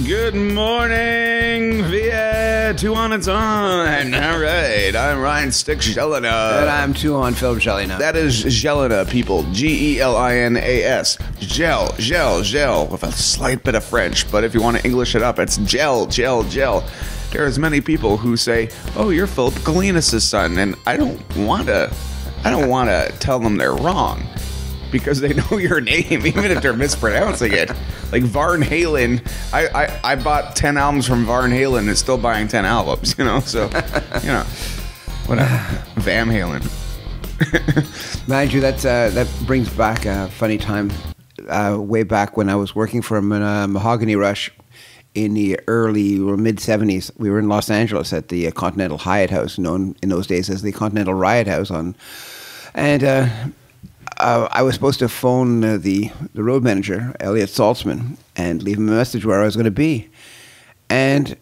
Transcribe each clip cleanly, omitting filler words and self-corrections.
Good morning, via Tuhon and on. All right, I'm Ryan Stick Gelina. And I'm Tuhon Philip Gelina. That is Gelina, people. Gelinas. Gel, with a slight bit of French. But if you want to English it up, it's gel. There's many people who say, "Oh, you're Philip Gelinas' son," and I don't want to tell them they're wrong, because they know your name, even if they're mispronouncing it. Like Van Halen, I bought 10 albums from Van Halen and still buying 10 albums, you know? So, you know, whatever. Van Halen. Mind you, that brings back a funny time. Way back when I was working for Mahogany Rush in the early or mid-'70s, we were in Los Angeles at the Continental Hyatt House, known in those days as the Continental Riot House. I was supposed to phone the road manager, Elliot Saltzman, and leave him a message where I was going to be. And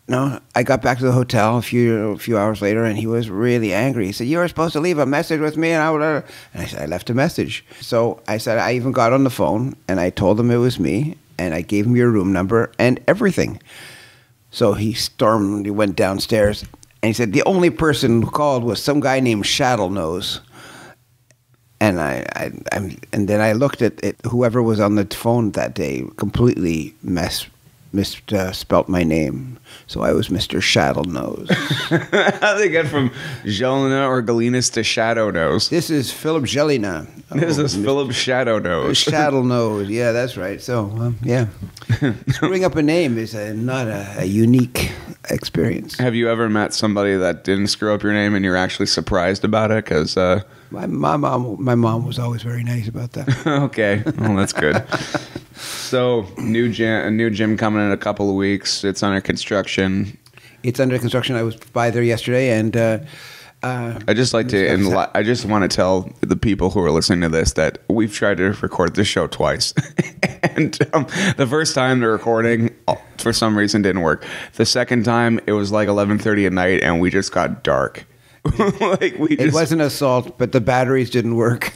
I got back to the hotel a few hours later, and he was really angry. He said, "You were supposed to leave a message with me," and I said, "I left a message." So I said, I even got on the phone, and I told him it was me, and I gave him your room number and everything. So he stormed, he went downstairs, and he said, "The only person who called was some guy named Shadow Nose." And and then I looked at it. Whoever was on the phone that day completely misspelt my name, so I was Mr. Shadow Nose. How they get from Gelina or Gelinas to Shadow Nose? This is Philip Gelina. This is Philip Shadow Nose. Shadow Nose. Yeah, that's right. So yeah, screwing up a name is not a unique experience. Have you ever met somebody that didn't screw up your name and you're actually surprised about it? Because my mom was always very nice about that. Okay, well, that's good. So a new gym coming in a couple of weeks. It's under construction. It's under construction. I was by there yesterday, and I just want to tell the people who are listening to this that we've tried to record this show twice, and the first time the recording for some reason didn't work. The second time it was like 11:30 at night, and we just got dark. It wasn't assault, but the batteries didn't work.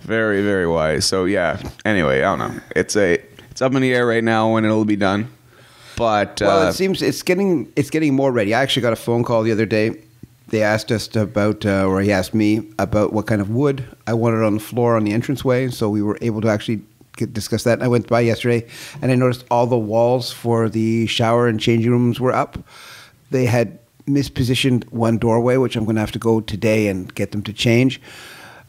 Very, very wise. So yeah. Anyway, I don't know. It's up in the air right now when it'll be done. But well, it seems it's getting more ready. I actually got a phone call the other day. They asked us about, or he asked me about what kind of wood I wanted on the floor on the entranceway. So we were able to actually discuss that. I went by yesterday, and I noticed all the walls for the shower and changing rooms were up. They had mispositioned one doorway, which I'm going to have to go today and get them to change.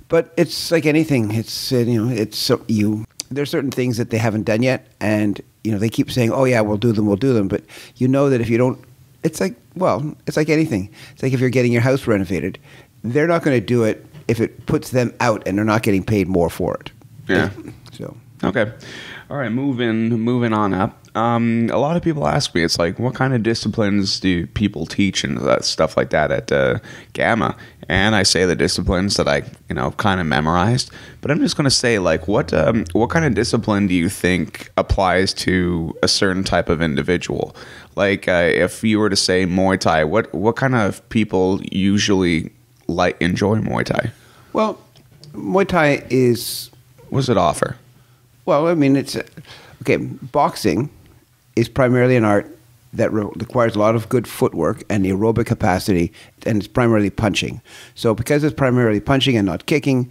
But it's like anything. It's there's certain things that they haven't done yet, and they keep saying, "Oh yeah, we'll do them." But you know that if you don't, it's like anything. It's like if you're getting your house renovated, they're not going to do it if it puts them out, and they're not getting paid more for it. Yeah. So okay. All right, moving on up. A lot of people ask me, it's like, what kind of disciplines do people teach and stuff like that at Gamma? And I say the disciplines that I, kind of memorized. But I'm just going to say, like, what kind of discipline do you think applies to a certain type of individual? Like, if you were to say Muay Thai, what kind of people usually enjoy Muay Thai? Well, Muay Thai is... What does it offer? Well, I mean, it's... Okay, boxing is primarily an art that requires a lot of good footwork and the aerobic capacity, and it's primarily punching. So because it's primarily punching and not kicking,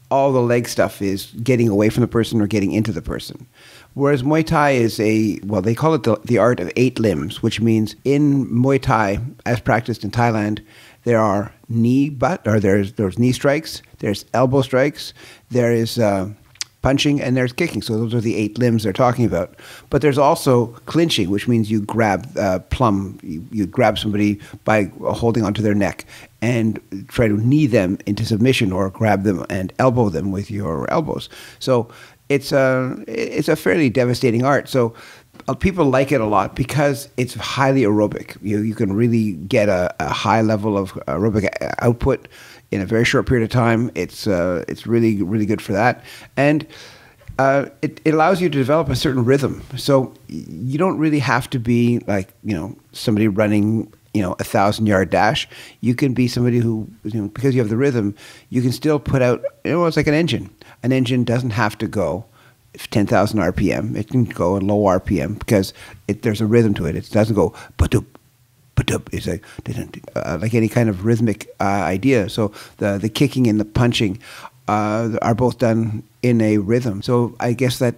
all the leg stuff is getting away from the person or getting into the person. Whereas Muay Thai is they call it the art of 8 limbs, which means in Muay Thai, as practiced in Thailand, there are there's knee strikes, there's elbow strikes, there is... punching, and there's kicking. So those are the 8 limbs they're talking about. But there's also clinching, which means you grab you grab somebody by holding onto their neck and try to knee them into submission, or grab them and elbow them with your elbows. So it's a fairly devastating art. So people like it a lot because it's highly aerobic. You can really get a high level of aerobic output in a very short period of time. It's really, really good for that. And it allows you to develop a certain rhythm. So you don't really have to be like, somebody running, 1,000-yard dash. You can be somebody who, because you have the rhythm, you can still put out, it's like an engine. An engine doesn't have to go 10,000 RPM. It can go in low RPM because there's a rhythm to it. It doesn't go ba-doop, ba-doop. It's like any kind of rhythmic idea. So the kicking and the punching are both done in a rhythm. So I guess that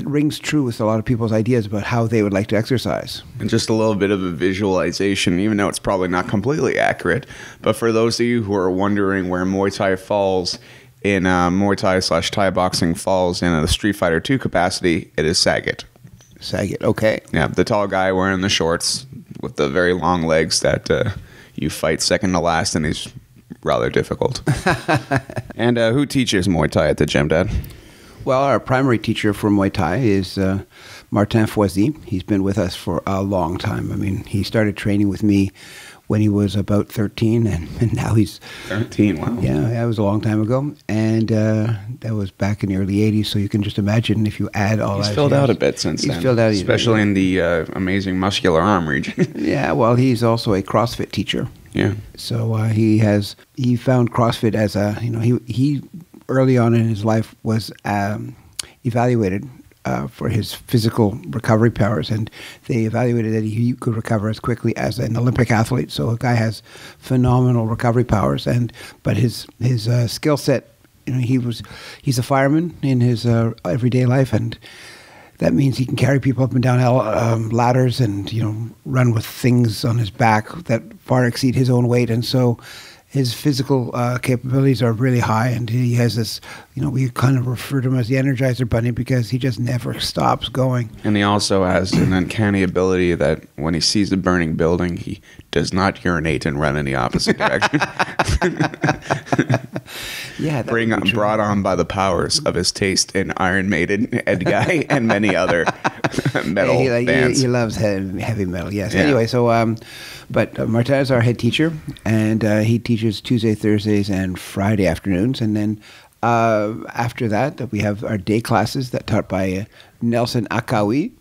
rings true with a lot of people's ideas about how they would like to exercise. And just a little bit of a visualization, even though it's probably not completely accurate. But for those of you who are wondering where Muay Thai falls in Muay Thai / Thai boxing falls in a Street Fighter 2 capacity, it is Saget. Saget, okay. Yeah, the tall guy wearing the shorts with the very long legs that you fight second to last, and he's rather difficult. And who teaches Muay Thai at the gym, Dad? Well, our primary teacher for Muay Thai is Martin Foisy. He's been with us for a long time. I mean, he started training with me when he was about 13, and now he's 13. Wow. Yeah, that was a long time ago, and that was back in the early '80s. So you can just imagine if you add all that. He's filled out a bit since then. He's filled out, especially in the amazing muscular arm region. Yeah, well, he's also a CrossFit teacher. Yeah. So he found CrossFit as he early on in his life was evaluated for his physical recovery powers, and they evaluated that he could recover as quickly as an Olympic athlete. So a guy has phenomenal recovery powers, but his skill set, he's a fireman in his everyday life, and that means he can carry people up and down ladders and run with things on his back that far exceed his own weight, and so his physical capabilities are really high, and he has this, we kind of refer to him as the Energizer Bunny because he just never stops going. And he also has an uncanny ability that when he sees a burning building, he does not urinate and run in the opposite direction. Yeah, brought on by the powers of his taste in Iron Maiden, Ed Guy, and many other metal bands. He loves heavy metal, yes. Yeah. Anyway, so, but Martin is our head teacher, and he teaches Tuesday, Thursdays, and Friday afternoons. And then after that, we have our day classes that taught by Nelson Akawi,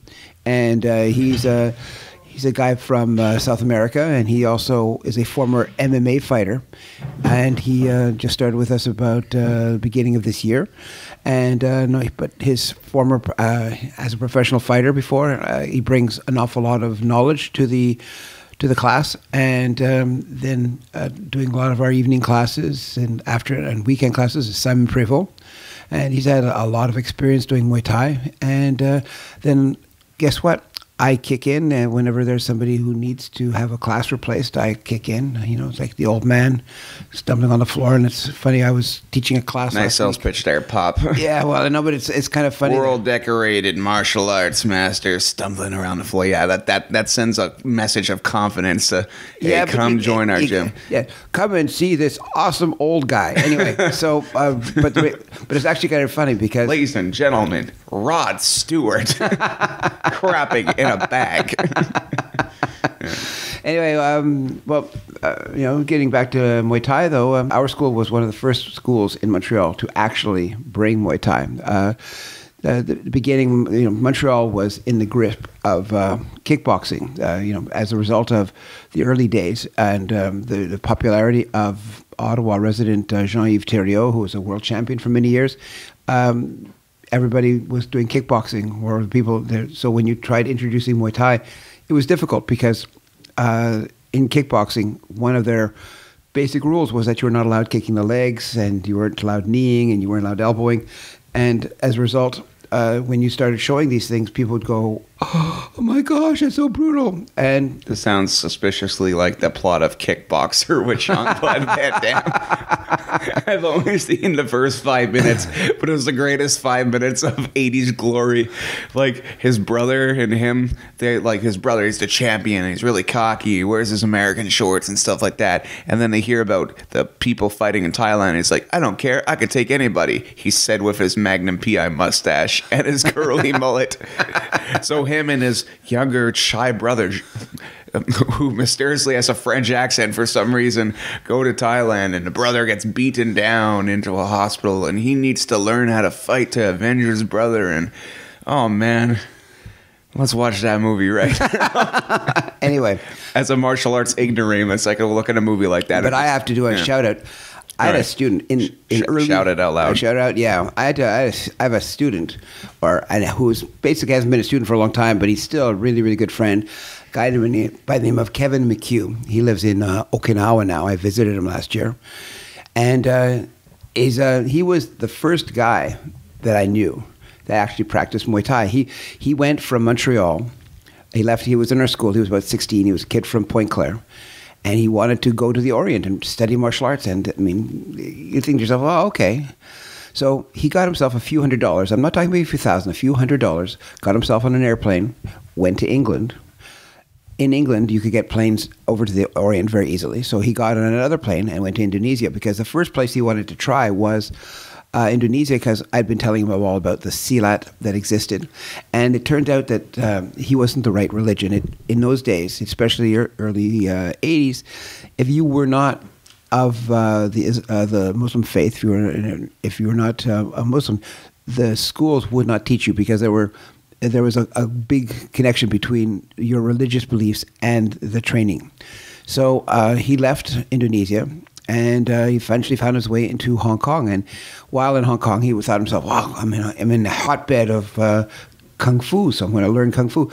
and he's a guy from South America, and he also is a former MMA fighter, and he just started with us about the beginning of this year. And but his former, as a professional fighter before, he brings an awful lot of knowledge to the class, and then doing a lot of our evening classes and weekend classes is Simon Prévost, and he's had a lot of experience doing Muay Thai. And then guess what? I kick in whenever there's somebody who needs to have a class replaced. I kick in. It's like the old man stumbling on the floor, and it's funny. I was teaching a class. Nice sales pitch there, Pop. Yeah, well, I know, but it's kind of funny. World decorated martial arts master stumbling around the floor. Yeah, that sends a message of confidence to come join our gym. Yeah, come and see this awesome old guy. Anyway, so but it's actually kind of funny because, ladies and gentlemen, Rod Stewart crapping in a bag. Anyway, getting back to Muay Thai, though, our school was one of the first schools in Montreal to actually bring Muay Thai. The beginning, Montreal was in the grip of kickboxing, as a result of the early days and the popularity of Ottawa resident Jean-Yves Thériault, who was a world champion for many years. Everybody was doing kickboxing, or people there. So when you tried introducing Muay Thai, it was difficult because in kickboxing, one of their basic rules was that you were not allowed kicking the legs, and you weren't allowed kneeing, and you weren't allowed elbowing. And as a result, when you started showing these things, people would go, "Oh my gosh, it's so brutal!" And this sounds suspiciously like the plot of Kickboxer with Jean-Claude Van Damme. I've only seen the first 5 minutes, but it was the greatest 5 minutes of 80s glory. Like his brother and him, his brother, he's the champion, he's really cocky, he wears his American shorts and stuff like that. And then they hear about the people fighting in Thailand, and he's like, "I don't care, I could take anybody," he said with his Magnum PI mustache and his curly mullet. So him and his younger shy brother, who mysteriously has a French accent for some reason, go to Thailand, and the brother gets beaten down into a hospital, and he needs to learn how to fight to avenge his brother. And oh man, let's watch that movie right now. Anyway, as a martial arts ignoramus, I can look at a movie like that. But I have to do a shout out. I had a Right. student in early. Shout it out loud. Shout it out, yeah. I have a student, who's basically hasn't been a student for a long time, but he's still a really, really good friend. A guy by the name of Kevin McHugh. He lives in Okinawa now. I visited him last year, and he was the first guy that I knew that actually practiced Muay Thai. He went from Montreal. He left. He was in our school. He was about 16. He was a kid from Pointe Claire. And he wanted to go to the Orient and study martial arts. And, I mean, you think to yourself, oh, okay. So he got himself a few $100s. I'm not talking about a few thousand, a few $100s. Got himself on an airplane, went to England. In England, you could get planes over to the Orient very easily. So he got on another plane and went to Indonesia, because the first place he wanted to try was Indonesia, because I'd been telling him all about the silat that existed. And it turned out that he wasn't the right religion. In those days, especially early 80s, if you were not of the Muslim faith, if you were not a Muslim, the schools would not teach you, because there was a big connection between your religious beliefs and the training. So he left Indonesia, and he eventually found his way into Hong Kong. And while in Hong Kong, he thought to himself, wow, I'm in the hotbed of Kung Fu, so I'm going to learn Kung Fu.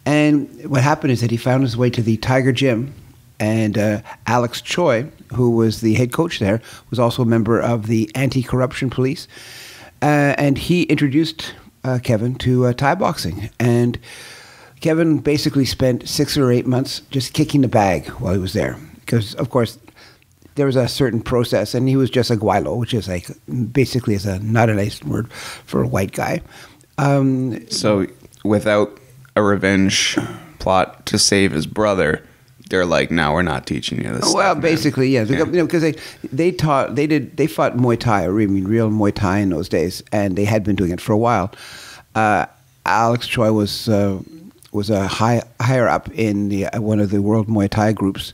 And what happened is that he found his way to the Tiger Gym, and Alex Choi, who was the head coach there, was also a member of the anti-corruption police. And he introduced Kevin to Thai boxing. And Kevin basically spent 6 or 8 months just kicking the bag while he was there. Because, of course, there was a certain process, and he was just a guaylo, which is like basically is not a nice word for a white guy. So without a revenge plot to save his brother, they're like, no, we're not teaching you this. Well, stuff, basically, yeah, because they fought Muay Thai, or I mean real Muay Thai in those days, and they had been doing it for a while. Alex Choi was a higher up in one of the World Muay Thai groups,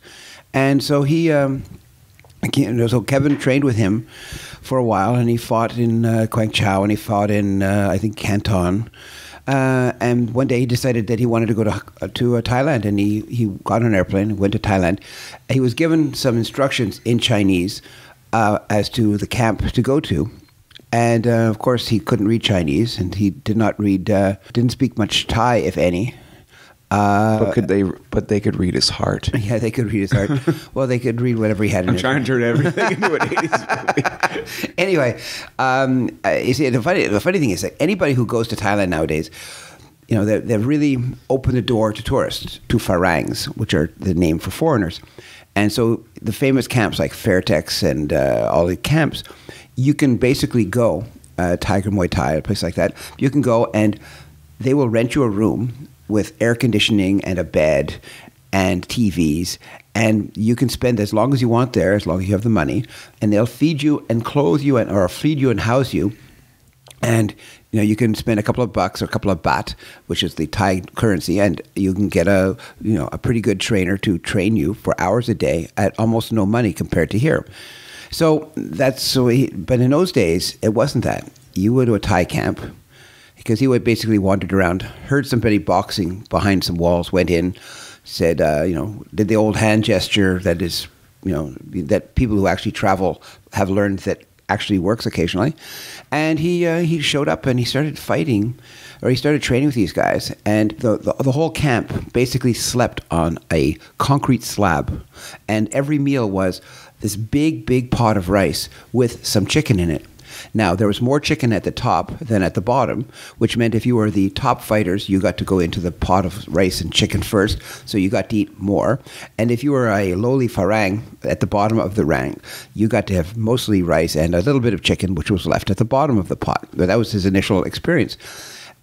and so so Kevin trained with him for a while, and he fought in Quang Chau, and he fought in I think Canton. And one day he decided that he wanted to go to Thailand, and he got on an airplane and went to Thailand. He was given some instructions in Chinese as to the camp to go to. And of course, he couldn't read Chinese, and he didn't speak much Thai, if any. But they could read his heart. Yeah, they could read his heart. Well, they could read whatever he had in I'm his trying to turn everything into an 80s movie. Anyway, you see, the funny thing is that anybody who goes to Thailand nowadays, you know, they've really opened the door to tourists, to Farangs, which are the name for foreigners. And so the famous camps like Fairtex and all the camps, you can basically go, Tiger Muay Thai, a place like that, you can go and they will rent you a room with air conditioning and a bed and TVs, and you can spend as long as you want there, as long as you have the money, and they'll feed you and clothe you or feed you and house you. And you know, you can spend a couple of bucks or a couple of baht, which is the Thai currency, and you can get a pretty good trainer to train you for hours a day at almost no money compared to here. So but in those days it wasn't that. You go to a Thai camp, because he would basically wandered around, heard somebody boxing behind some walls, went in, said, did the old hand gesture that is, that people who actually travel have learned that actually works occasionally. And he showed up and he started fighting, or he started training with these guys. And the whole camp basically slept on a concrete slab. And every meal was this big, big pot of rice with some chicken in it. Now, there was more chicken at the top than at the bottom, which meant if you were the top fighters, you got to go into the pot of rice and chicken first, so you got to eat more. And if you were a lowly farang at the bottom of the rank, you got to have mostly rice and a little bit of chicken, which was left at the bottom of the pot. But that was his initial experience.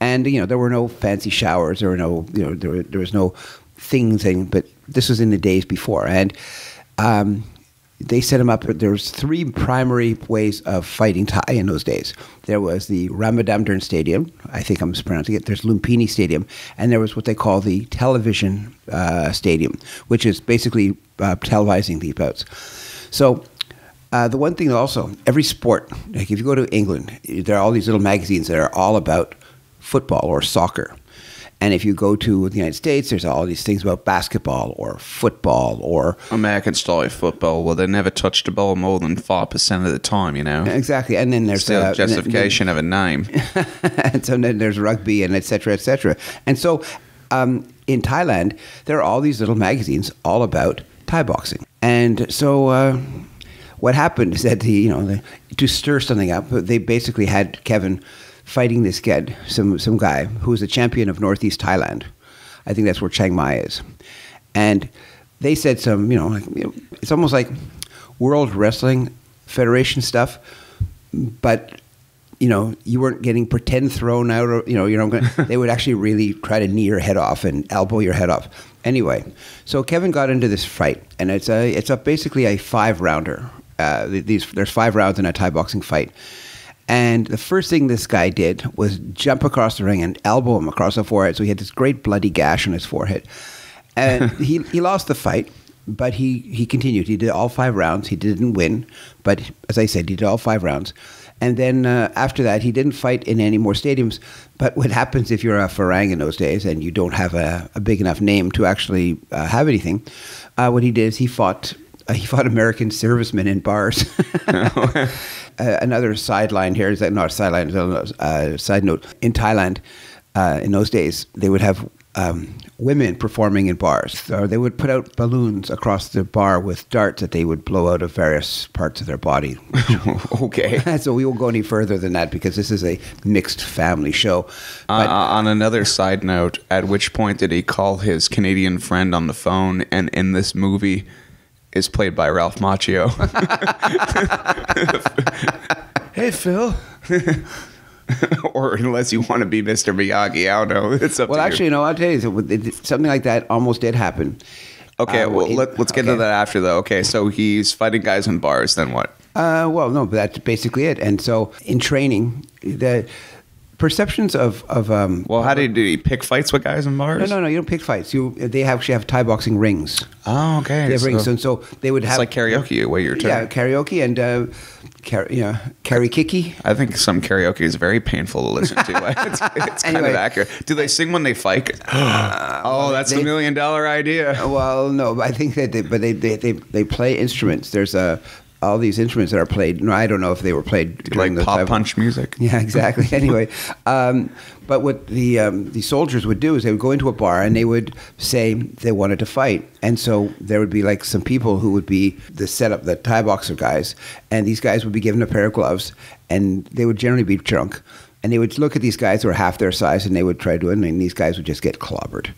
And, there were no fancy showers, there was no thing, but this was in the days before. And they set him up. There was 3 primary ways of fighting Thai in those days. There was the Ramadamdern Stadium. I think I'm mispronouncing it. There's Lumpini Stadium. And there was what they call the television stadium, which is basically televising the bouts. So the one thing also, every sport, like if you go to England, there are all these little magazines that are all about football or soccer. And if you go to the United States, there's all these things about basketball or football or American style football. Well, they never touched the ball more than 5% of the time, you know. exactly. And then there's Still justification of a name. and so then there's rugby and et cetera, et cetera. And so in Thailand, there are all these little magazines all about Thai boxing. And so what happened is that to stir something up, they basically had Kevin fighting this kid, some guy who was a champion of Northeast Thailand. I think that's where Chiang Mai is. And they said it's almost like World Wrestling Federation stuff, but you weren't getting pretend thrown out, or they would actually really try to knee your head off and elbow your head off. Anyway, so Kevin got into this fight, and it's basically a 5-rounder. There's 5 rounds in a Thai boxing fight. And the first thing this guy did was jump across the ring and elbow him across the forehead. So he had this great bloody gash on his forehead. And he lost the fight, but he continued. He did all 5 rounds. He didn't win, but as I said, he did all 5 rounds. And then after that, he didn't fight in any more stadiums. But what happens if you're a Farang in those days and you don't have a big enough name to actually have anything, what he did is he fought American servicemen in bars. Another sideline here is that not a sideline, side note. In Thailand, in those days, they would have women performing in bars. Or they would put out balloons across the bar with darts that they would blow out of various parts of their body. Okay. So we won't go any further than that because this is a mixed family show. But, on another side note, at which point did he call his Canadian friend on the phone? And in this movie is played by Ralph Macchio. Hey, Phil. Or unless you want to be Mr. Miyagi, I don't know. It's up to actually, you. I'll tell you, something like that almost did happen. Okay, let's get into that after, though. Okay, so he's fighting guys in bars, then what? No, but that's basically it. And so in training, the perceptions of how did he pick fights with guys in bars? No, you don't pick fights. They actually have Thai boxing rings. Oh, okay. They have rings, and so they would have... It's like karaoke, what you're talking. Yeah, karaoke and karaoke. I think some karaoke is very painful to listen to. It's kind of accurate. Do they sing when they fight? That's $1 million idea. Well, no, but I think that they play instruments. There's all these instruments that are played. No, I don't know if they were played during like pop punch music. Yeah, exactly. Anyway, but what the soldiers would do is they would go into a bar and they would say they wanted to fight, and so there would be like some people who would be the Thai boxer guys, and these guys would be given a pair of gloves, and they would generally be drunk. And they would look at these guys who are half their size, and they would try to do it, and these guys would just get clobbered.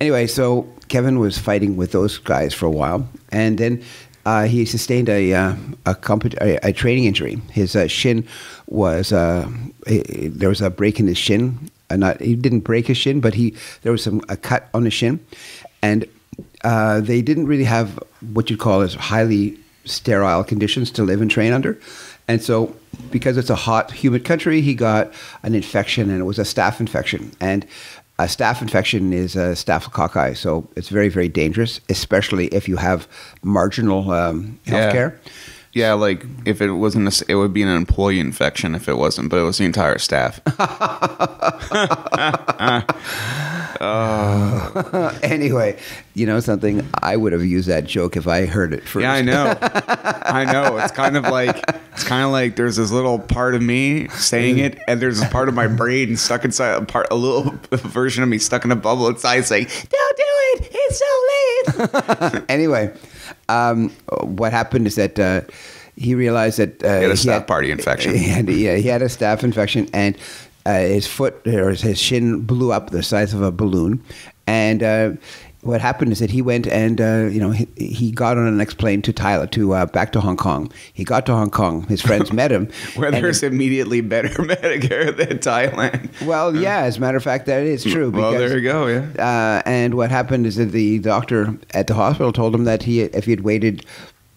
Anyway, so Kevin was fighting with those guys for a while, and then he sustained a training injury. His shin was there was a break in his shin. He didn't break his shin, but there was a cut on his shin, and they didn't really have what you'd call as highly sterile conditions to live and train under. And so, because it's a hot, humid country, he got an infection, and it was a staph infection. And a staph infection is a staphylococci, so it's very, very dangerous, especially if you have marginal health care. Yeah, like if it wasn't, it would be an employee infection if it wasn't, but it was the entire staff. Anyway, you know something? I would have used that joke if I heard it first. Yeah, I know. I know. It's kind of like there's this little part of me saying it, and there's a part of my brain stuck inside a little version of me stuck in a bubble inside saying, "Don't do it! It's so late." Anyway, what happened is that he realized that he had a staph party infection. He had a staph infection, and his foot or his shin blew up the size of a balloon. And what happened is that he went and he got on the next plane to Thailand, back to Hong Kong. He got to Hong Kong. His friends met him. Where there's immediately better Medicare than Thailand. Well, yeah, as a matter of fact, that is true. Well, there you go, yeah. And what happened is that the doctor at the hospital told him that if he had waited,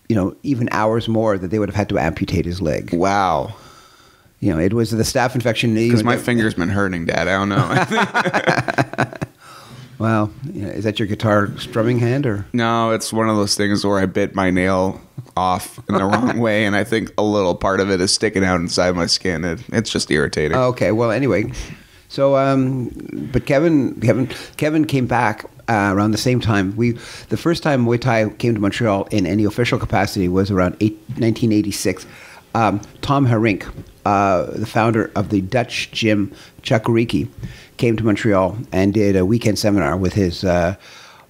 even hours more, that they would have had to amputate his leg. Wow. It was the staph infection. Because my finger's been hurting, Dad. I don't know. Well, is that your guitar strumming hand, or? No, it's one of those things where I bit my nail off in the wrong way, and I think a little part of it is sticking out inside my skin. It's just irritating. Okay. Well, anyway, So, but Kevin came back around the same time. The first time Muay Thai came to Montreal in any official capacity was around 1986. Tom Harink, the founder of the Dutch gym Chakuriki, came to Montreal and did a weekend seminar with his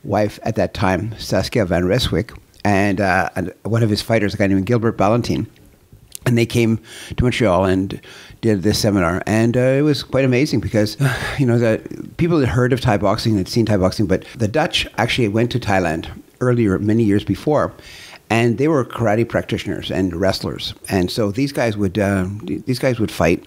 wife at that time, Saskia van Reswick, and one of his fighters, a guy named Gilbert Ballantine. And they came to Montreal and did this seminar, and it was quite amazing because, the people had heard of Thai boxing, had seen Thai boxing, but the Dutch actually went to Thailand earlier, many years before, and they were karate practitioners and wrestlers, and so these guys would fight,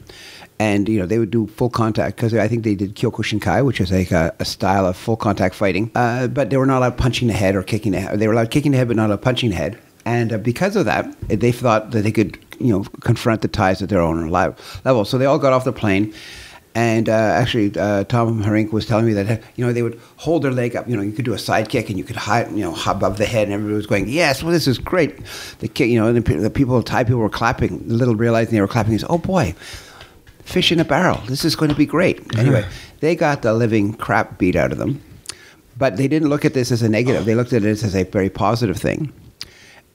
and they would do full contact because I think they did Kyokushinkai, which is like a style of full contact fighting, but they were not allowed punching the head or kicking the head. They were allowed kicking the head, but not allowed punching the head. And because of that, they thought that they could, confront the Thais at their own level. So they all got off the plane. And actually, Tom Harink was telling me that, they would hold their leg up. You could do a side kick and you could hop above the head. And everybody was going, yes, well, this is great. The kick, the people, Thai people were clapping. Little realizing they were clapping. He said, oh, boy, fish in a barrel. This is going to be great. Anyway, they got the living crap beat out of them. But they didn't look at this as a negative. They looked at it as a very positive thing.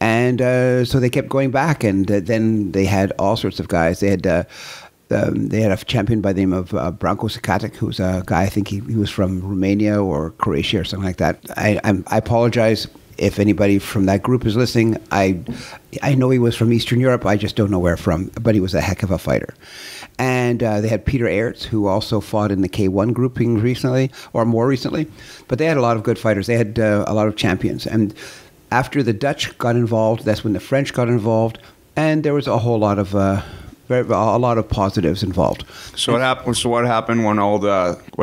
And so they kept going back, and then they had all sorts of guys. They had a champion by the name of Branko Sakatic, who's a guy, I think he was from Romania or Croatia or something like that. I apologize if anybody from that group is listening. I know he was from Eastern Europe. I just don't know where from, but he was a heck of a fighter. And they had Peter Aerts, who also fought in the K1 grouping recently, or more recently. But they had a lot of good fighters. They had a lot of champions. And after the Dutch got involved, that's when the French got involved, and there was a whole lot of a lot of positives involved. So what happened? What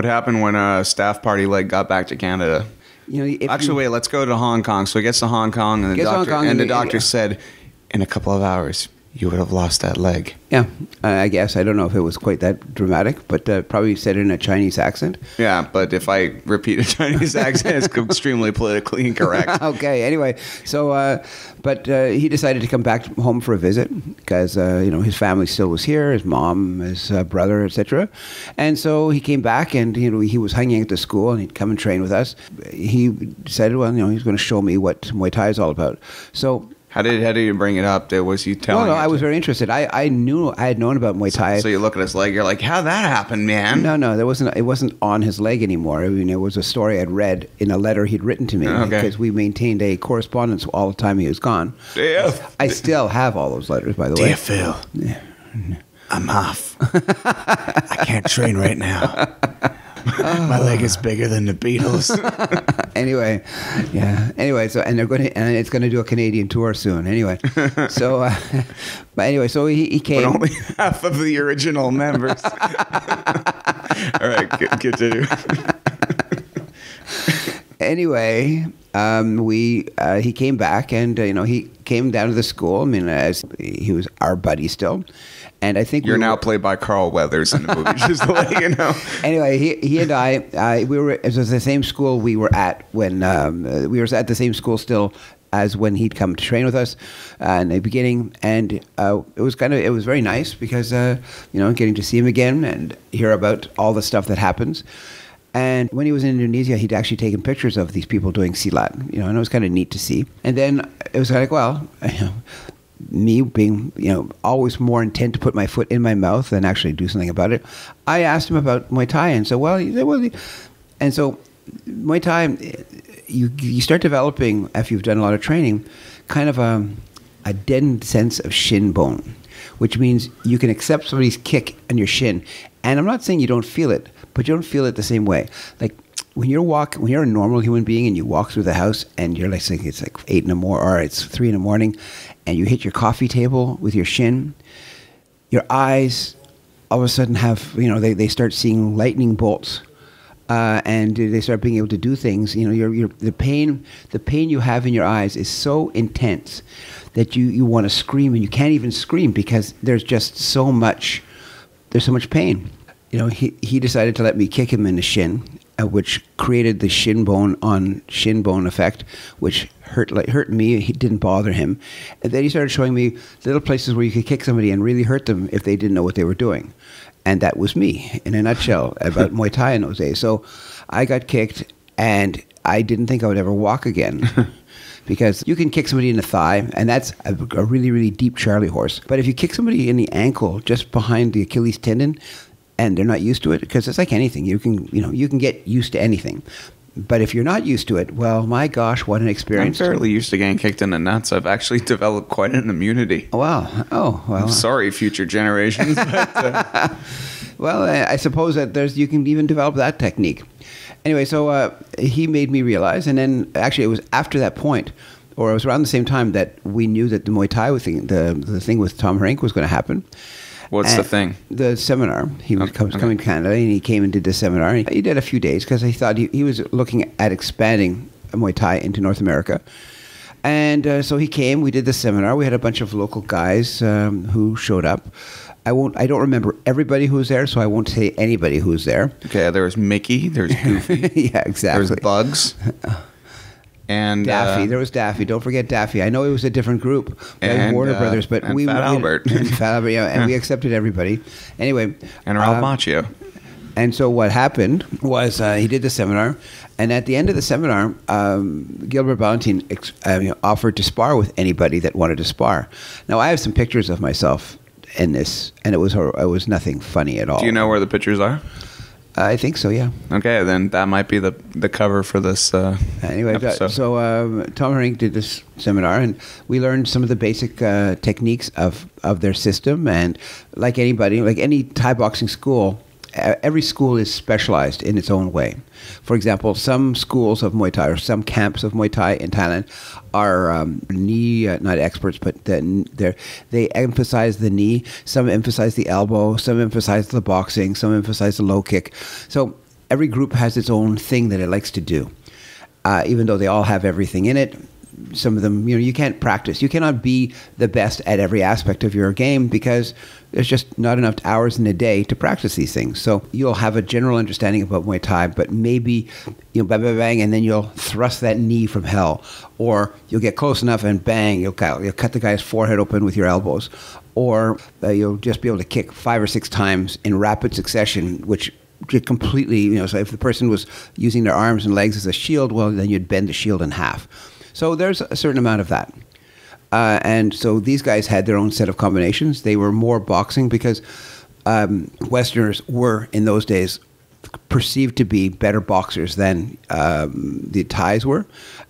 happened when Staff Party Leg got back to Canada? Wait. Let's go to Hong Kong. So he gets to Hong Kong, and the doctor said, in a couple of hours, you would have lost that leg. Yeah, I guess. I don't know if it was quite that dramatic, but probably said it in a Chinese accent. Yeah, but if I repeat a Chinese accent, it's extremely politically incorrect. Okay, anyway. So, but he decided to come back home for a visit because, his family still was here, his mom, his brother, etc. And so he came back and, he was hanging at the school and he'd come and train with us. He decided, he's going to show me what Muay Thai is all about. So... How did you bring it up? Was he telling you? No, I was very interested. I had known about Muay Thai. So you look at his leg, you're like, how'd that happen, man? No, it wasn't on his leg anymore. I mean, it was a story I'd read in a letter he'd written to me because we maintained a correspondence all the time he was gone. I still have all those letters, by the way. Dear Phil, I'm off. I can't train right now. My leg is bigger than the Beatles. Anyway, so and it's going to do a Canadian tour soon. Anyway, so but anyway, so he came. But only half of the original members. All right, continue. Anyway, he came back and he came down to the school. I mean, as he was our buddy still. And I think you're now played by Carl Weathers in the movie, just to let you know. Anyway, he and I, it was the same school we were at when we were at the same school still as when he'd come to train with us in the beginning, and it was very nice because getting to see him again and hear about all the stuff that happens. And when he was in Indonesia, he'd actually taken pictures of these people doing silat, and it was kind of neat to see. And then it was like, well, me being, always more intent to put my foot in my mouth than actually do something about it, I asked him about Muay Thai, and so and so Muay Thai, you start developing after you've done a lot of training, kind of a deadened sense of shin bone, which means you can accept somebody's kick on your shin, and I'm not saying you don't feel it, but you don't feel it the same way. Like when you're a normal human being and you walk through the house and you're like, it's like 8 in the morning or it's 3 in the morning, and you hit your coffee table with your shin, your eyes all of a sudden have, they start seeing lightning bolts, and they start being able to do things. The pain you have in your eyes is so intense that you want to scream and you can't even scream because there's so much pain. He decided to let me kick him in the shin. which created the shin bone on shin bone effect, which hurt me. It didn't bother him. And then he started showing me little places where you could kick somebody and really hurt them if they didn't know what they were doing. And that was me in a nutshell about Muay Thai in those days. So I got kicked, and I didn't think I would ever walk again. Because you can kick somebody in the thigh, and that's a really, really deep Charlie horse. But if you kick somebody in the ankle, just behind the Achilles tendon, and they're not used to it, because it's like anything, you can get used to anything. But if you're not used to it, well, my gosh, what an experience! I'm fairly used to getting kicked in the nuts. I've actually developed quite an immunity. Wow! Oh, well. I'm sorry, future generations. But, well, I suppose that you can even develop that technique. Anyway, so he made me realize, and then actually it was after that point, or it was around the same time that we knew that the Muay Thai thing, the thing with Tom Hrenk was going to happen. What's the thing? The seminar. He was coming to Canada, and he came and did the seminar. And he did a few days because he thought he was looking at expanding Muay Thai into North America. And so he came. We did the seminar. We had a bunch of local guys who showed up. I don't remember everybody who was there, so I won't say anybody who was there. Okay, there was Mickey. There's Goofy. Yeah, exactly. There's Bugs. And Daffy. There was Daffy. Don't forget Daffy. I know it was a different group, and Warner Brothers, but and Fat Albert. And Fat Albert, yeah, and we accepted everybody. Anyway, and Ralph Macchio. And so what happened was he did the seminar, and at the end of the seminar, Gilbert Ballantine offered to spar with anybody that wanted to spar. Now I have some pictures of myself in this, and it was nothing funny at all. Do you know where the pictures are? I think so, yeah. Okay, then that might be the cover for this anyway, episode. So Tom Hrenk did this seminar, and we learned some of the basic techniques of their system. And like anybody, like any Thai boxing school, every school is specialized in its own way. For example, some schools of Muay Thai or some camps of Muay Thai in Thailand are knee, not experts, but they emphasize the knee. Some emphasize the elbow. Some emphasize the boxing. Some emphasize the low kick. So every group has its own thing that it likes to do, even though they all have everything in it. Some of them, you can't practice. You cannot be the best at every aspect of your game because there's just not enough hours in a day to practice these things. So you'll have a general understanding about Muay Thai, but maybe, bang, bang, bang, and then you'll thrust that knee from hell. Or you'll get close enough and bang, you'll cut the guy's forehead open with your elbows. Or you'll just be able to kick 5 or 6 times in rapid succession, which completely, so if the person was using their arms and legs as a shield, well, then you'd bend the shield in half. So there's a certain amount of that. And so these guys had their own set of combinations. They were more boxing because Westerners were, in those days, perceived to be better boxers than the Thais were.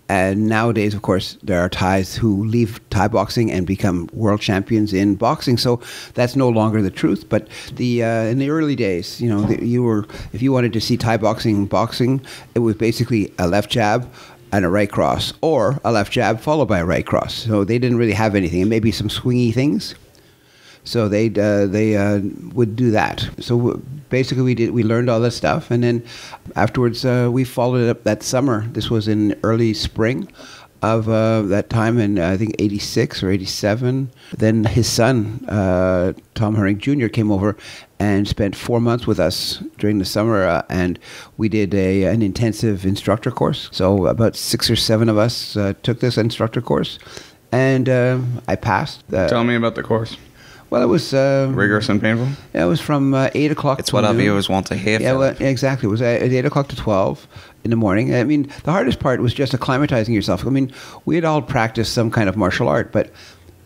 And nowadays, of course, there are Thais who leave Thai boxing and become world champions in boxing. So that's no longer the truth. But in the early days, if you wanted to see Thai boxing, it was basically a left jab and a right cross, or a left jab followed by a right cross. So they didn't really have anything, and maybe some swingy things. So they would do that. So basically, we learned all this stuff, and then afterwards we followed it up that summer. This was in early spring of that time in I think 86 or 87. Then his son Tom Hrenk Jr. came over and spent 4 months with us during the summer, and we did an intensive instructor course. So about 6 or 7 of us took this instructor course, and I passed. Tell me about the course. Well, it was rigorous and painful. Yeah, it was from 8 o'clock. It's what our viewers want to hear. Yeah, well, exactly. It was at 8 o'clock to 12 in the morning. I mean, the hardest part was just acclimatizing yourself. I mean, we had all practiced some kind of martial art, but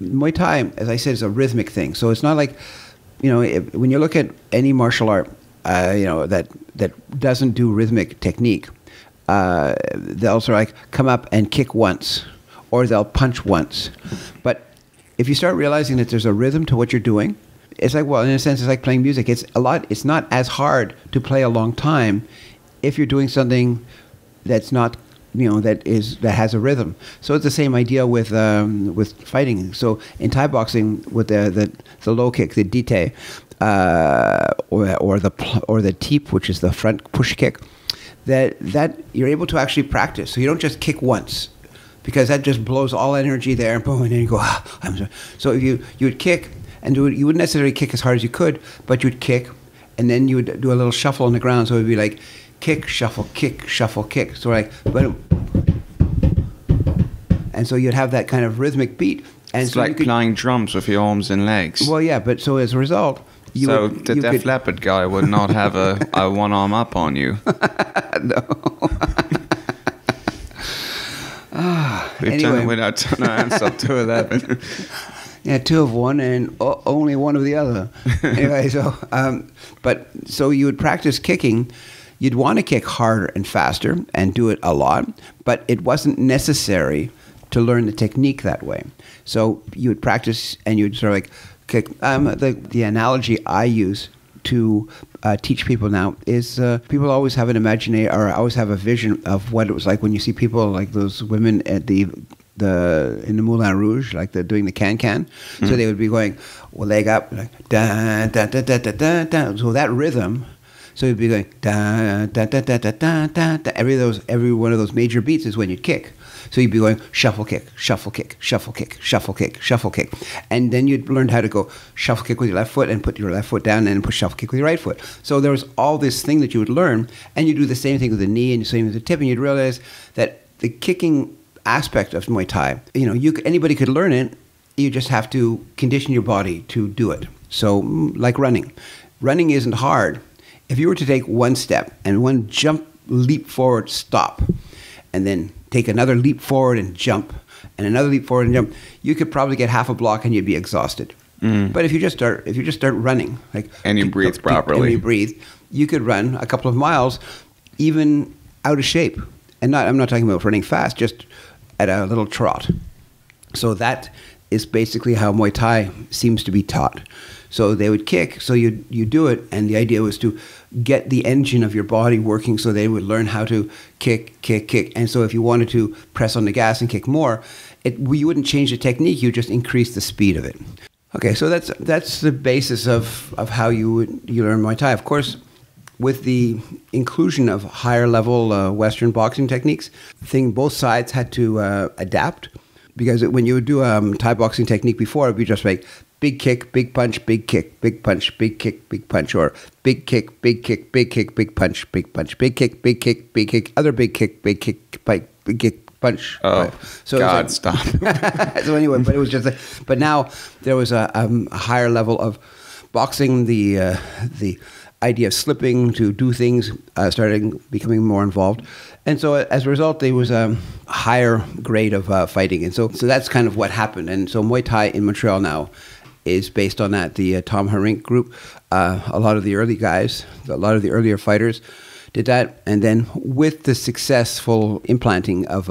Muay Thai, as I said, is a rhythmic thing. So it's not like, when you look at any martial art, that doesn't do rhythmic technique, they'll sort of come up and kick once, or they'll punch once. But if you start realizing that there's a rhythm to what you're doing, it's like, well, in a sense, it's like playing music. It's not as hard to play a long time if you're doing something that's not, that has a rhythm. So it's the same idea with fighting. So in Thai boxing, with the low kick, the dite, or the teep, which is the front push kick, that you're able to actually practice. So you don't just kick once, because that just blows all energy there, and boom, and then you go, I'm sorry. So if you would kick, and you wouldn't necessarily kick as hard as you could, but you'd kick, and then you would do a little shuffle on the ground. So it would be like kick, shuffle, kick, shuffle, kick. So like, boom. And so you'd have that kind of rhythmic beat. And it's so like playing drums with your arms and legs. Well, yeah, but so as a result, the Def Leppard guy would not have a one arm up on you. No. We've done our hands up 2-11. Yeah, 2 of one and only 1 of the other. Anyway, so you would practice kicking. You'd want to kick harder and faster and do it a lot, but it wasn't necessary to learn the technique that way. So you would practice and you'd sort of like kick. The analogy I use to teach people now is people always have an imagination or always have a vision of what it was like when you see people like those women at in the Moulin Rouge, like they're doing the can. Mm-hmm. So they would be going, well, leg up, like da da da da da da da. So that rhythm. So you'd be going da da da da da da da da. Every one of those major beats is when you kick. So you'd be going shuffle kick, shuffle kick, shuffle kick, shuffle kick, shuffle kick. And then you'd learn how to go shuffle kick with your left foot and put your left foot down and then push shuffle kick with your right foot. So there was all this thing that you would learn, and you do the same thing with the knee and the same with the tip, and you'd realize that the kicking aspect of Muay Thai, anybody could learn it. You just have to condition your body to do it. So like running. Running isn't hard. If you were to take one step and one jump, leap forward, stop, and then take another leap forward and jump, and another leap forward and jump, you could probably get half a block and you'd be exhausted. But if you just start running, like and you breathe properly, you could run a couple of miles, even out of shape. And I'm not talking about running fast, just at a little trot. So that is basically how Muay Thai seems to be taught. So they would kick, so you do it, and the idea was to get the engine of your body working so they would learn how to kick, kick, kick. And so if you wanted to press on the gas and kick more, you wouldn't change the technique, you just increase the speed of it. Okay, so that's the basis of how you learn Muay Thai. Of course, with the inclusion of higher level Western boxing techniques, both sides had to adapt, because when you would do Thai boxing technique before, it would be just like big kick, big punch, big kick, big punch, big kick, big punch, or big kick, big kick, big kick, big punch, big punch, big kick, big kick, big kick, other big kick, big kick, big kick, punch. Oh, so God, stop. So anyway, but it was just, but now there was a higher level of boxing. The idea of slipping to do things started becoming more involved. And so as a result, there was a higher grade of fighting. And so that's kind of what happened. And so Muay Thai in Montreal now is based on that. The Tom Harink group, a lot of the early guys, a lot of the earlier fighters did that. And then with the successful implanting of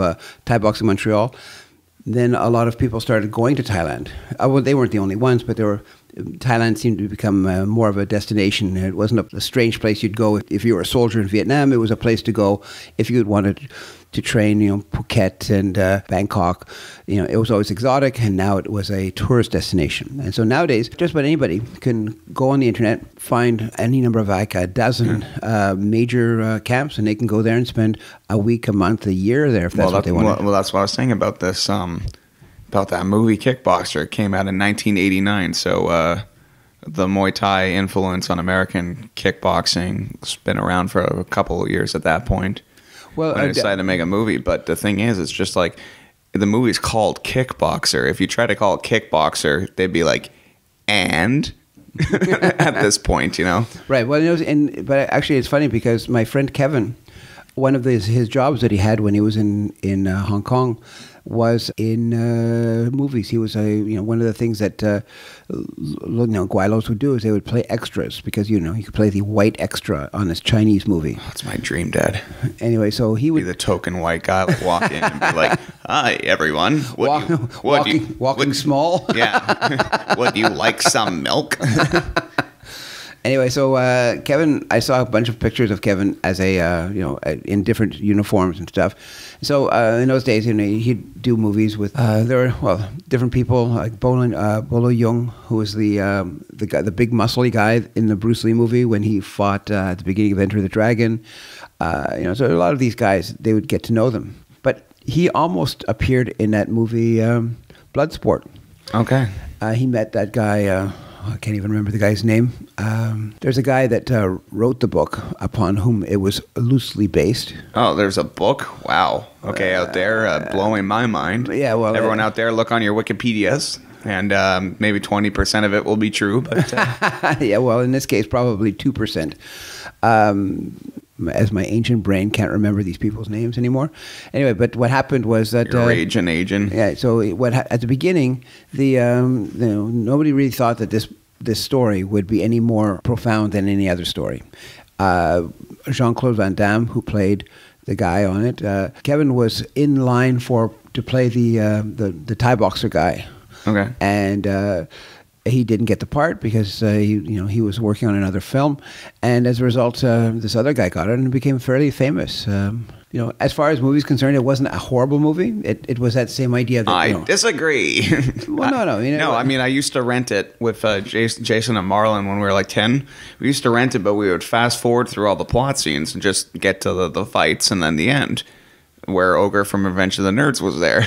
Thai boxing in Montreal, then a lot of people started going to Thailand. Well, they weren't the only ones, but Thailand seemed to become more of a destination. It wasn't a strange place you'd go if you were a soldier in Vietnam. It was a place to go if you wanted to train, Phuket and Bangkok. It was always exotic, and now it was a tourist destination. And so nowadays, just about anybody can go on the internet, find any number of like a dozen major camps, and they can go there and spend a week, a month, a year there if that's what they want. Well, that's what I was saying about this. About that movie Kickboxer. It came out in 1989, so the Muay Thai influence on American kickboxing has been around for a couple of years at that point. Well, when I decided to make a movie, but the thing is, it's just like the movie's called Kickboxer. If you try to call it Kickboxer, they'd be like, and at this point, Right. Well, but actually, it's funny because my friend Kevin, one of his jobs that he had when he was in Hong Kong was in movies. He was one of the things that Guilos would do is they would play extras because he could play the white extra on this Chinese movie. That's my dream, Dad. Anyway, so he would be the token white guy would walk in and be like, "Hi, everyone. Walking small. Yeah. Would you like some milk?" Anyway, so Kevin, I saw a bunch of pictures of Kevin as in different uniforms and stuff. So in those days, he'd do movies with different people like Bolo Young, who was the guy, the big muscly guy in the Bruce Lee movie when he fought at the beginning of Enter the Dragon. So a lot of these guys, they would get to know them. But he almost appeared in that movie Bloodsport. Okay. He met that guy. I can't even remember the guy's name. There's a guy that wrote the book upon whom it was loosely based. Oh, there's a book? Wow. Okay, out there, blowing my mind. Yeah, well, everyone out there, look on your Wikipedias, and maybe 20% of it will be true. But yeah, well, in this case, probably 2%. As my ancient brain can't remember these people's names anymore. Anyway, but what happened was that you're raging, aging. Yeah. So at the beginning, nobody really thought that this story would be any more profound than any other story. Jean-Claude Van Damme, who played the guy on it, Kevin was in line to play the Thai boxer guy. Okay. And he didn't get the part because he was working on another film, and as a result, this other guy got it and became fairly famous. As far as movies concerned, it wasn't a horrible movie. It was that same idea. That, I disagree. Well, no. I mean, I used to rent it with Jason and Marlon when we were like 10. We used to rent it, but we would fast forward through all the plot scenes and just get to the fights and then the end, where Ogre from Revenge of the Nerds was there,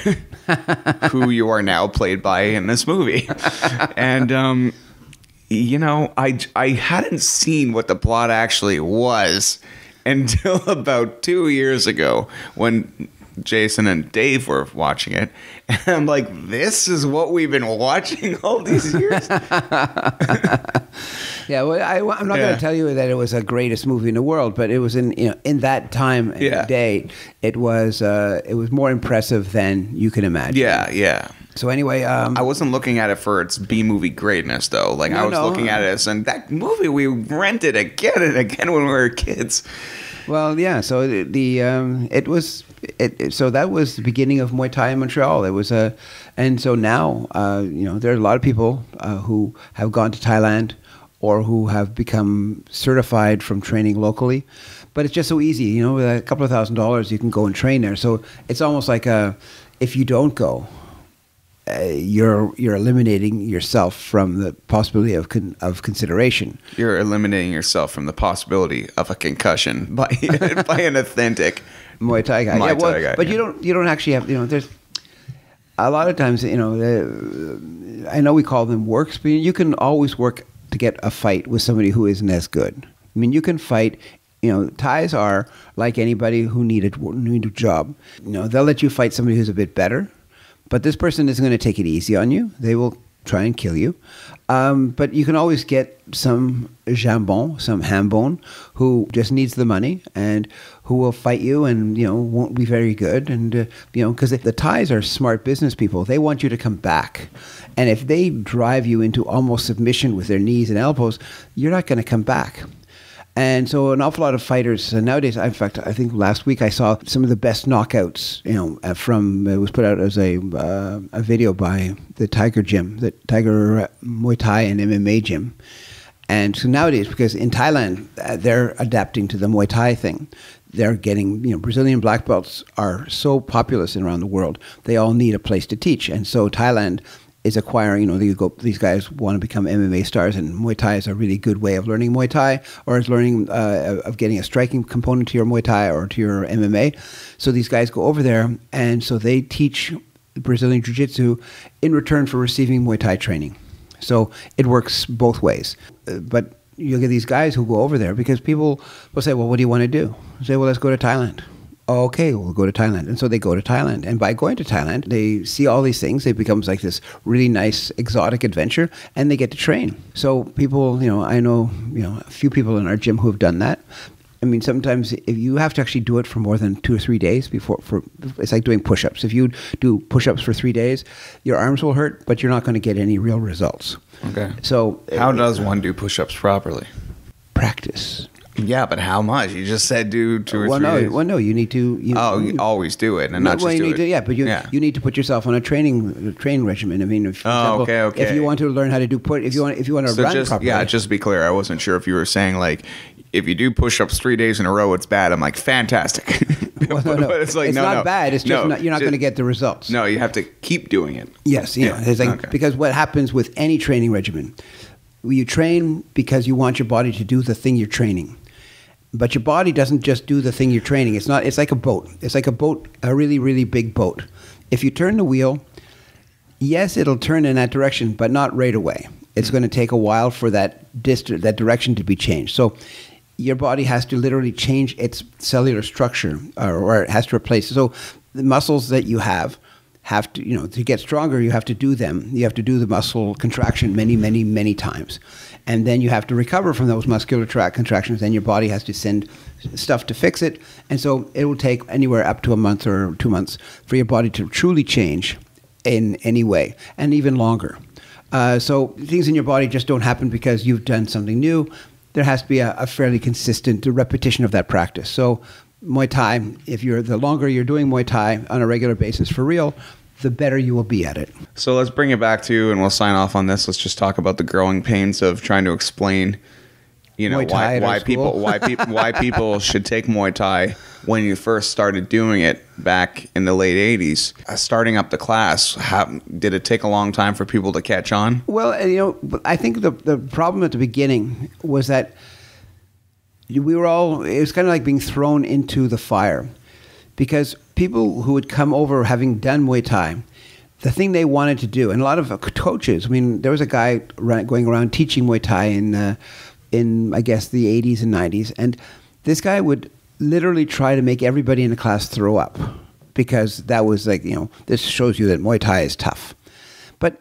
who you are now played by in this movie. And, I hadn't seen what the plot actually was until about 2 years ago when Jason and Dave were watching it. And I'm like, this is what we've been watching all these years? Yeah, well, I'm not going to tell you that it was the greatest movie in the world, but it was in that time and day, it was more impressive than you can imagine. Yeah. So anyway, I wasn't looking at it for its B-movie greatness, though. Like I was looking at it as, and that movie we rented again and again when we were kids. Well, yeah. So so that was the beginning of Muay Thai in Montreal. It was and so now there are a lot of people who have gone to Thailand or who have become certified from training locally. But it's just so easy, with a couple of $1,000 you can go and train there. So it's almost like if you don't go, you're eliminating yourself from the possibility of consideration. You're eliminating yourself from the possibility of a concussion by an authentic Muay Thai guy. But you don't actually have, there's a lot of times, I know we call them works, but you can always work to get a fight with somebody who isn't as good. I mean, you can fight. Thais are like anybody who need a job. They'll let you fight somebody who's a bit better, but this person isn't going to take it easy on you. They will try and kill you. But you can always get some jambon, some ham bone, who just needs the money and who will fight you and, won't be very good. And, because the Thais are smart business people. They want you to come back. And if they drive you into almost submission with their knees and elbows, you're not going to come back. And so an awful lot of fighters nowadays, in fact, I think last week I saw some of the best knockouts, it was put out as a video by the Tiger Gym, the Tiger Muay Thai and MMA Gym. And so nowadays, because in Thailand, they're adapting to the Muay Thai thing. They're getting, Brazilian black belts are so populous around the world. They all need a place to teach. And so Thailand is acquiring, these guys want to become MMA stars, and Muay Thai is a really good way of learning Muay Thai, or is learning of getting a striking component to your Muay Thai or to your MMA. So these guys go over there, and so they teach Brazilian Jiu-Jitsu in return for receiving Muay Thai training. So it works both ways. But you'll get these guys who go over there because people will say, well, what do you want to do? Say, well, let's go to Thailand. Okay, we'll go to Thailand. And so they go to Thailand. And by going to Thailand, they see all these things. It becomes like this really nice, exotic adventure, and they get to train. So people, I know, a few people in our gym who have done that. I mean, sometimes if you have to actually do it for more than 2 or 3 days it's like doing push-ups. If you do push-ups for 3 days, your arms will hurt, but you're not going to get any real results. Okay. So how does one do push-ups properly? Practice. Yeah, but how much? You just said do 2 or 3 days. Well, no, you need to. You always do it, and not just do it. Yeah, but you need to put yourself on a training regimen. I mean, for example, okay. If you want to learn how to do if you want to run properly. Yeah, just to be clear, I wasn't sure if you were saying like, if you do push-ups 3 days in a row, it's bad. I'm like, fantastic. Well, no. But it's like, it's not bad. It's just you're not going to get the results. No, you have to keep doing it. Yes, it's like, okay. Because what happens with any training regimen, you train because you want your body to do the thing you're training. But your body doesn't just do the thing you're training. It's like a boat. It's like a boat, a really, really big boat. If you turn the wheel, yes, it'll turn in that direction, but not right away. It's going to take a while for that direction to be changed. So your body has to literally change its cellular structure, or it has to replace it. So the muscles that you have to, to get stronger, you have to do them. You have to do the muscle contraction many, many, many times. And then you have to recover from those muscular contractions. Then your body has to send stuff to fix it. And so it will take anywhere up to a month or 2 months for your body to truly change in any way, and even longer. So things in your body just don't happen because you've done something new. There has to be a fairly consistent repetition of that practice. So Muay Thai, the longer you're doing Muay Thai on a regular basis for real, the better you will be at it. So let's bring it back to, and we'll sign off on this. Let's just talk about the growing pains of trying to explain, why people should take Muay Thai when you first started doing it back in the late 80s. Starting up the class, did it take a long time for people to catch on? Well, I think the problem at the beginning was that it was kind of like being thrown into the fire, because people who would come over having done Muay Thai, the thing they wanted to do, and a lot of coaches, there was a guy going around teaching Muay Thai in I guess the 80s and 90s, and this guy would literally try to make everybody in the class throw up, because that was like, this shows you that Muay Thai is tough. But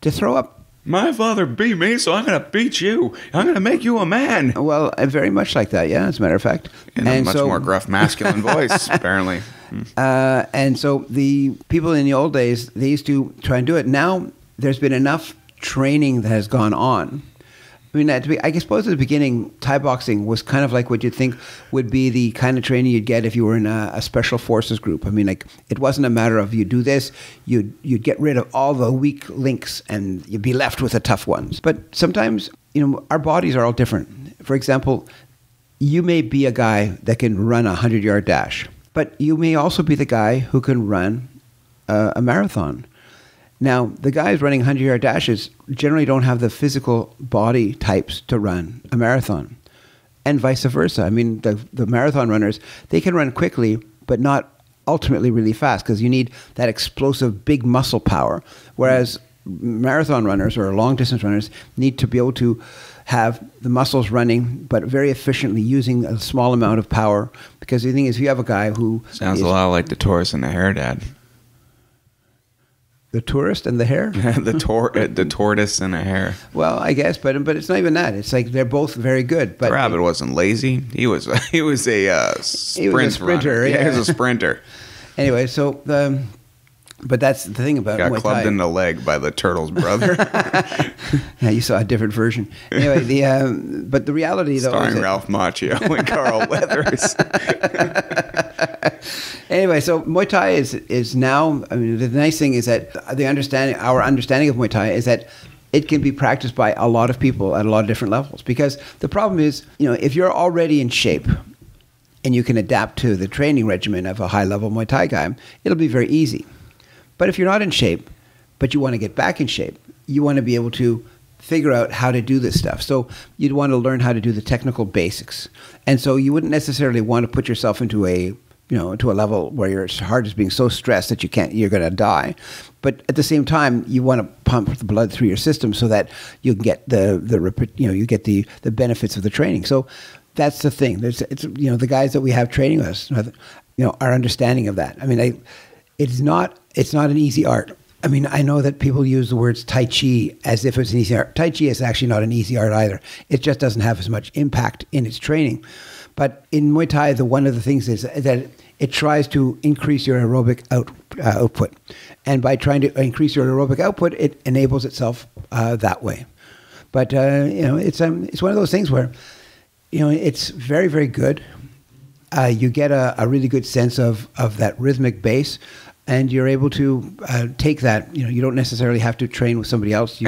to throw up, my father beat me, so I'm going to beat you. I'm going to make you a man. Well, very much like that, yeah, as a matter of fact. In a much more gruff, masculine voice, apparently. And so the people in the old days, they used to try and do it. Now, there's been enough training that has gone on. I suppose at the beginning, Thai boxing was kind of like what you'd think would be the kind of training you'd get if you were in a special forces group. It wasn't a matter of you do this, you'd get rid of all the weak links and you'd be left with the tough ones. But sometimes, our bodies are all different. For example, you may be a guy that can run a 100-yard dash, but you may also be the guy who can run a marathon. Now, the guys running 100-yard dashes generally don't have the physical body types to run a marathon, and vice versa. The marathon runners, they can run quickly, but not ultimately really fast, because you need that explosive big muscle power, whereas marathon runners or long-distance runners need to be able to have the muscles running, but very efficiently using a small amount of power, because the thing is, if you have a guy who... Sounds a lot like the Taurus and the Hare, Dad. The tourist and the hare? the tortoise and the hare. Well, I guess, but it's not even that. It's like they're both very good. But the rabbit wasn't lazy. He was a sprinter. Yeah, he was a sprinter. Anyway, so but that's the thing about got Muay clubbed Thai. in the leg by the turtle's brother. Yeah, you saw a different version. Anyway, but the reality though, starring Ralph Macchio and Carl Weathers. Anyway, so Muay Thai is now. The nice thing is that our understanding of Muay Thai is that it can be practiced by a lot of people at a lot of different levels. Because the problem is, if you're already in shape and you can adapt to the training regimen of a high-level Muay Thai guy, it'll be very easy. But if you're not in shape, but you want to get back in shape, you want to be able to figure out how to do this stuff. So you'd want to learn how to do the technical basics. And so you wouldn't necessarily want to put yourself into a level where your heart is being so stressed that you're going to die. But at the same time, you want to pump the blood through your system so that you can get the benefits of the training. So that's the thing. The guys that we have training us, our understanding of that. It's not an easy art. I know that people use the words Tai Chi as if it's an easy art. Tai Chi is actually not an easy art either. It just doesn't have as much impact in its training. But in Muay Thai, one of the things is that it tries to increase your aerobic output. And by trying to increase your aerobic output, it enables itself that way. But, it's one of those things where, it's very, very good. You get a really good sense of that rhythmic base. And you're able to take that. You don't necessarily have to train with somebody else. You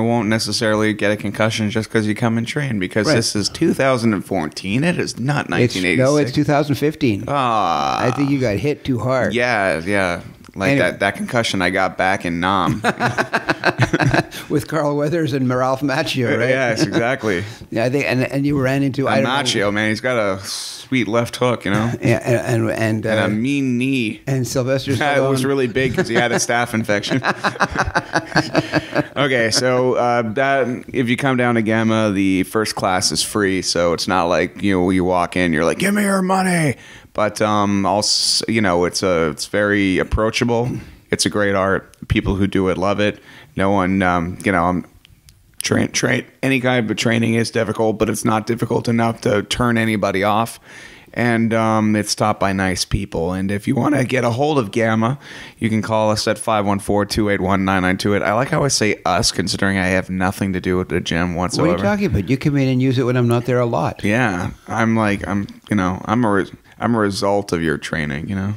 won't necessarily get a concussion just because you come and train, because This is 2014. It is not 1986. No, it's 2015. I think you got hit too hard. Yeah. Like Anyway. that concussion I got back in Nam. With Carl Weathers and Ralph Macchio, right? Yes, exactly. Yeah, I think, and you ran into I don't know- Macchio, man, he's got a sweet left hook, you know, Yeah, and and a mean knee. and Sylvester It was Stallone. really big because he had a staph infection. Okay, so that if you come down to Gamma, the first class is free, so it's not like you walk in, you're like, give me your money. But also, it's very approachable. It's a great art. People who do it love it. No one, train any kind of training is difficult, but it's not difficult enough to turn anybody off. And it's taught by nice people. And if you want to get a hold of Gamma, you can call us at 514-281-9928. I like how I say us, considering I have nothing to do with the gym whatsoever. What are you talking about? You come in and use it when I'm not there a lot. Yeah, I'm a result of your training,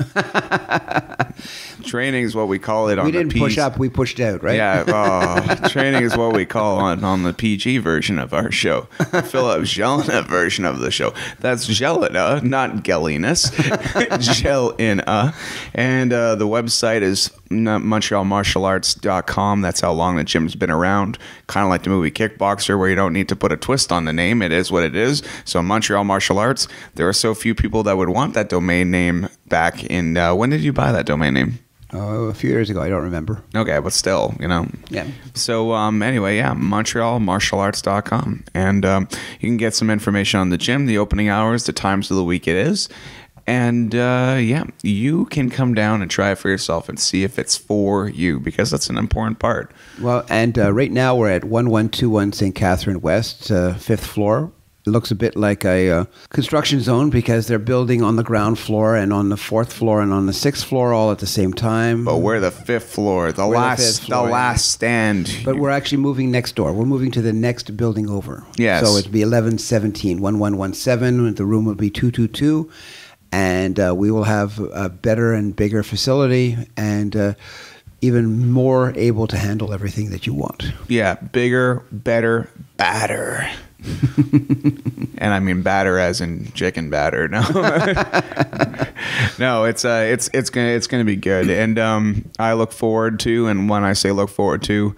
Training is what we call it on We the didn't push up, we pushed out, right? Yeah, training is what we call on the PG version of our show. Philip Gelina version of the show. That's Gelina, not Gelinas. Gelina. And the website is MontrealMartialArts.com. That's how long the gym's been around. Kind of like the movie Kickboxer, where you don't need to put a twist on the name. It is what it is. So Montreal Martial Arts, there are so few people that would want that domain name back in... when did you buy that domain name? Oh, a few years ago. I don't remember. Okay, but still, Yeah. So anyway, yeah, MontrealMartialArts.com. And you can get some information on the gym, the opening hours, the times of the week it is. And you can come down and try it for yourself and see if it's for you, because that's an important part. Well, and right now we're at 1121 St. Catherine West, 5th floor. It looks a bit like a construction zone because they're building on the ground floor and on the 4th floor and on the 6th floor all at the same time. But we're the 5th floor, the last stand. But we're actually moving next door. We're moving to the next building over. Yes. So it'd be 1117, 1117. The room will be 222. And we will have a better and bigger facility and even more able to handle everything that you want. Yeah, bigger, better, badder. And I mean batter as in chicken batter. No, no, it's gonna be good, and I look forward to. And when I say look forward to,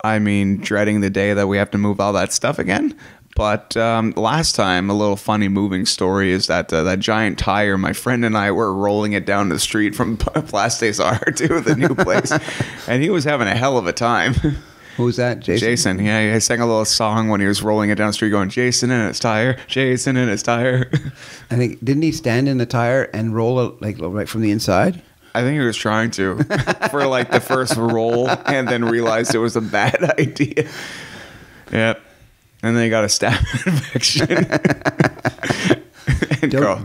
I mean dreading the day that we have to move all that stuff again. But last time, a little funny moving story is that that giant tire, my friend and I were rolling it down the street from Place des Arts to the new place, and he was having a hell of a time. Who's that, Jason? Jason, yeah, he sang a little song when he was rolling it down the street going, Jason and his tire, Jason and his tire. I think, didn't he stand in the tire and roll it like right from the inside? I think he was trying to for like the first roll and then realized it was a bad idea. Yep. And then he got a staph infection.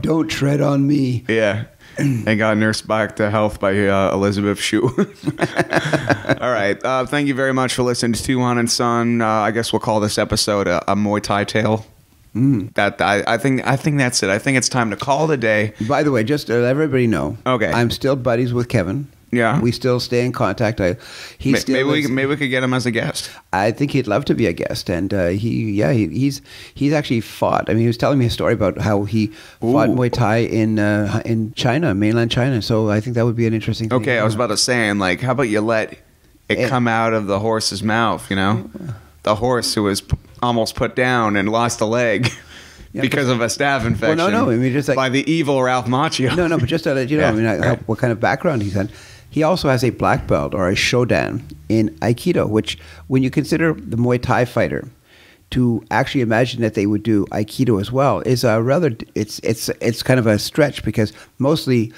Don't tread on me. Yeah. And got nursed back to health by Elizabeth Shue. All right. Thank you very much for listening to Tuhon and Son. I guess we'll call this episode a Muay Thai tale. That I think that's it. I think it's time to call it a day. By the way, just to let everybody know, Okay. I'm still buddies with Kevin. Yeah. We still stay in contact. Maybe we could get him as a guest. I think he'd love to be a guest, and he's actually fought. I mean, he was telling me a story about how he fought Muay Thai in China, mainland China. So I think that would be an interesting thing. Okay, I was about to say, like, how about you let it come out of the horse's mouth? The horse who was almost put down and lost a leg. Yeah, because of a staph infection. Well, no. I mean, just like by the evil Ralph Macchio. No, but just to let you know, what kind of background he's had. He also has a black belt or a shodan in Aikido, which, when you consider the Muay Thai fighter, to actually imagine that they would do Aikido as well is a rather. It's kind of a stretch, because mostly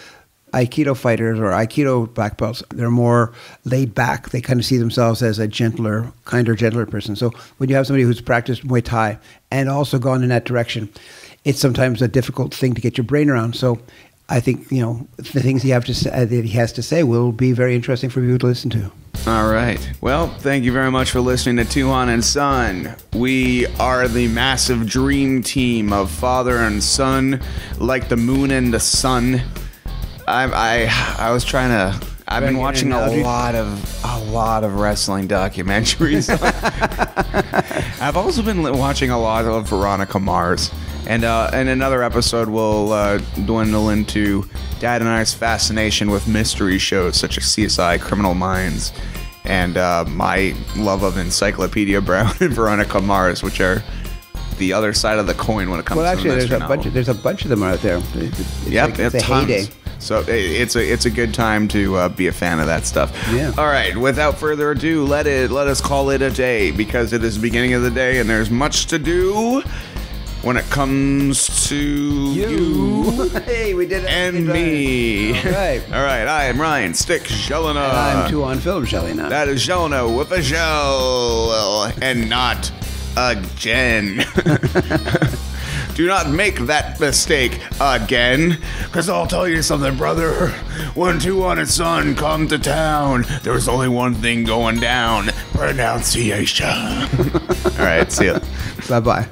Aikido fighters or Aikido black belts, they're more laid back. They kind of see themselves as a gentler person. So when you have somebody who's practiced Muay Thai and also gone in that direction, it's sometimes a difficult thing to get your brain around. So I think, the things that he has to say will be very interesting for you to listen to. All right. Well, thank you very much for listening to Tuhon and Son. We are the massive dream team of father and son, like the moon and the sun. I've been watching a lot of wrestling documentaries. I've also been watching a lot of Veronica Mars, And in another episode, we'll dwindle into Dad and I's fascination with mystery shows such as CSI, Criminal Minds, and my love of Encyclopedia Brown and Veronica Mars, which are the other side of the coin when it comes to the mystery novel. There's a bunch of them out there. It's a heyday. So it's a good time to be a fan of that stuff. Yeah. All right. Without further ado, let us call it a day, because it is the beginning of the day and there's much to do when it comes to you Hey, we did it. and me. All right. All right. I am Ryan Stick Gelina. And I'm Tuhon Film Gelina. That is Gelina with a gel and not a Jen. Do not make that mistake again, because I'll tell you something, brother. When Tuhon and his son come to town, there's only one thing going down: pronunciation. All right, see ya. Bye-bye.